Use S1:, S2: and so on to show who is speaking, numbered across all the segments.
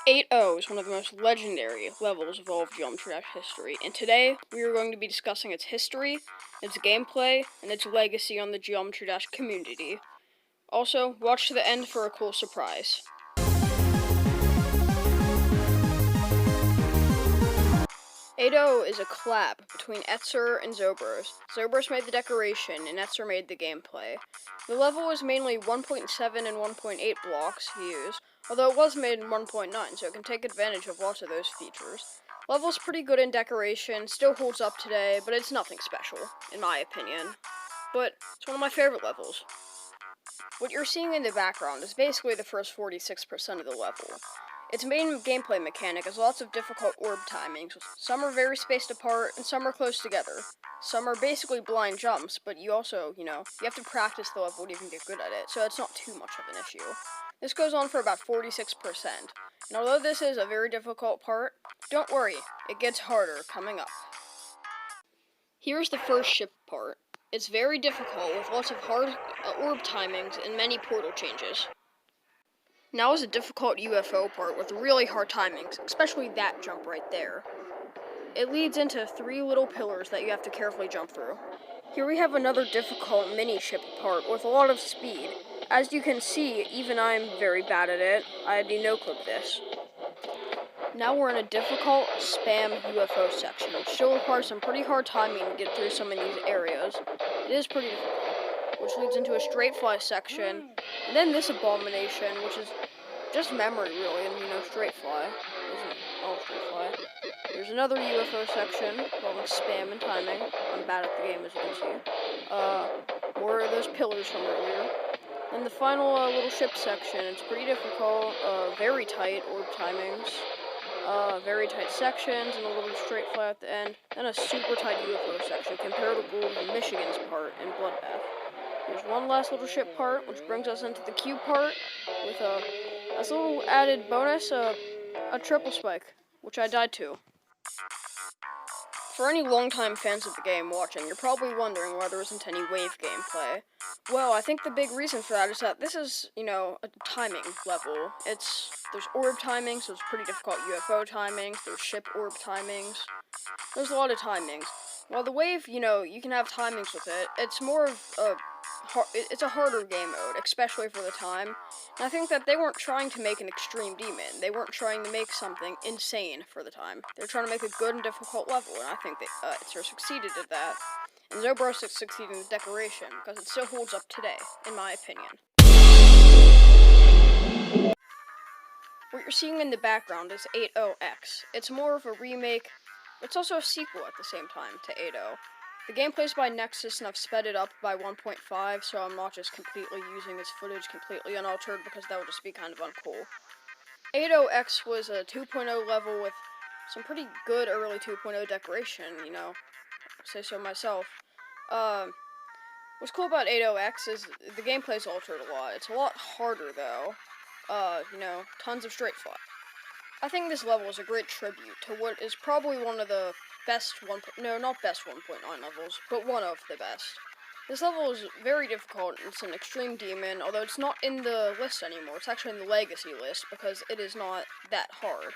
S1: 8-0 is one of the most legendary levels of all of Geometry Dash history, and today we are going to be discussing its history, its gameplay, and its legacy on the Geometry Dash community. Also, watch to the end for a cool surprise. 8-0 is a collab between Etzer and Zobros. Zobros made the decoration, and Etzer made the gameplay. The level was mainly 1.7 and 1.8 blocks used, although it was made in 1.9, so it can take advantage of lots of those features. Level's pretty good in decoration, still holds up today, but it's nothing special, in my opinion. But it's one of my favorite levels. What you're seeing in the background is basically the first 46% of the level. Its main gameplay mechanic is lots of difficult orb timings. Some are very spaced apart, and some are close together. Some are basically blind jumps, but you also, you have to practice the level to even get good at it, so it's not too much of an issue. This goes on for about 46%, and although this is a very difficult part, don't worry, it gets harder coming up. Here's the first ship part. It's very difficult with lots of hard orb timings and many portal changes. Now is a difficult UFO part with really hard timings, especially that jump right there. It leads into 3 little pillars that you have to carefully jump through. Here we have another difficult mini-ship part with a lot of speed. As you can see, even I'm very bad at it. I had to no-clip this. Now we're in a difficult spam UFO section, which still requires some pretty hard timing to get through some of these areas. It is pretty difficult, which leads into a straight fly section, and then this abomination, which is just memory, really, and straight fly. Isn't all straight fly. There's another UFO section, involving spam and timing. I'm bad at the game, as you can see. More of those pillars from earlier. And the final little ship section, it's pretty difficult, very tight orb timings, very tight sections, and a little straight fly at the end. Then a super tight UFO section, comparable to Michigan's part in Bloodbath. There's one last little ship part, which brings us into the cube part, with as a little added bonus, a triple spike, which I died to. For any longtime fans of the game watching, you're probably wondering why there isn't any wave gameplay. Well, I think the big reason for that is that this is, a timing level. There's orb timings, so it's pretty difficult UFO timings, there's ship orb timings. There's a lot of timings. While the wave, you can have timings with it, it's more of it's a harder game mode, especially for the time. And I think that they weren't trying to make an extreme demon. They weren't trying to make something insane for the time. They're trying to make a good and difficult level, and I think that Etzer succeeded at that. And Zobros succeeded in the decoration, because it still holds up today, in my opinion. What you're seeing in the background is 8-0X. It's more of a remake, but it's also a sequel at the same time to 8-0. The gameplay is by Nexus, and I've sped it up by 1.5, so I'm not just completely using its footage completely unaltered, because that would just be kind of uncool. 8-0X was a 2.0 level with some pretty good early 2.0 decoration, I'll say so myself. What's cool about 8-0X is the gameplay's altered a lot. It's a lot harder, though. Tons of straight fly. I think this level is a great tribute to what is probably one of the best not best 1.9 levels, but one of the best. This level is very difficult. It's an extreme demon, although it's not in the list anymore. It's actually in the legacy list because it is not that hard.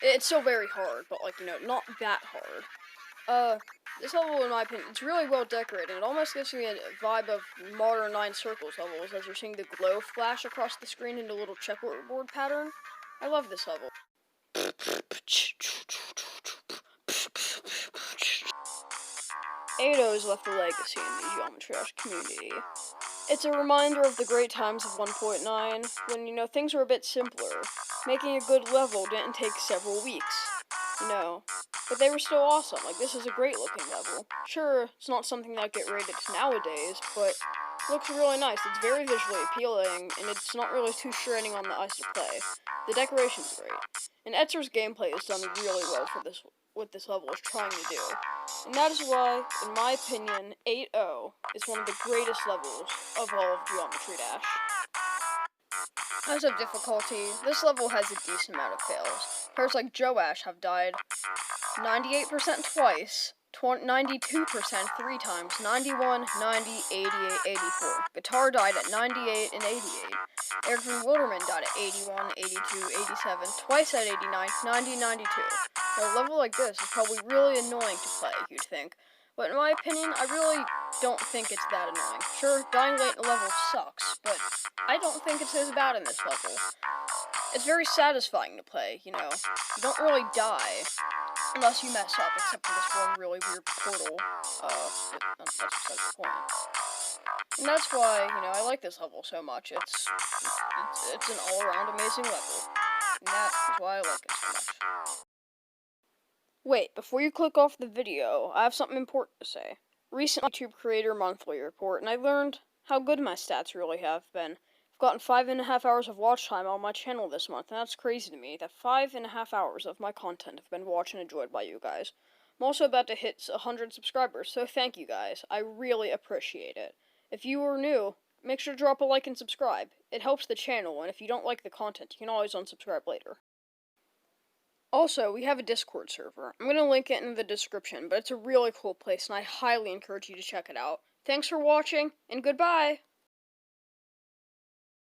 S1: It's still very hard, but not that hard. This level, in my opinion, it's really well decorated. It almost gives me a vibe of modern 9 Circles levels, as you're seeing the glow flash across the screen into a little checkerboard pattern. I love this level. 8-0 has left a legacy in the Geometry Dash community. It's a reminder of the great times of 1.9, when, things were a bit simpler. Making a good level didn't take several weeks, but they were still awesome. This is a great looking level. Sure, it's not something that get rated nowadays, but it looks really nice. It's very visually appealing, and it's not really too straining on the eyes to play. The decoration's great. And Etzer's gameplay is done really well for what this level is trying to do. And that is why, in my opinion, 8-0 is one of the greatest levels of all of Geometry Dash. As of difficulty, this level has a decent amount of fails. Players like Joash have died 98% twice, 92% 3 times, 91, 90, 88, 84. Guitar died at 98 and 88. Eric Van Wilderman died at 81, 82, 87, twice at 89, 90, 92. Now, a level like this is probably really annoying to play, you'd think. But in my opinion, I really don't think it's that annoying. Sure, dying late in a level sucks, but I don't think it's as bad in this level. It's very satisfying to play, you know. You don't really die unless you mess up, except for this one really weird portal. That's beside the point. And that's why, you know, I like this level so much. It's an all-around amazing level. And that is why I like it so much. Wait, before you click off the video, I have something important to say. Recent YouTube Creator Monthly report, and I learned how good my stats really have been. I've gotten 5.5 hours of watch time on my channel this month, and that's crazy to me, that 5.5 hours of my content have been watched and enjoyed by you guys. I'm also about to hit 100 subscribers, so thank you guys. I really appreciate it. If you are new, make sure to drop a like and subscribe. It helps the channel, and if you don't like the content, you can always unsubscribe later. Also, we have a Discord server. I'm going to link it in the description, but it's a really cool place, and I highly encourage you to check it out. Thanks for watching, and goodbye!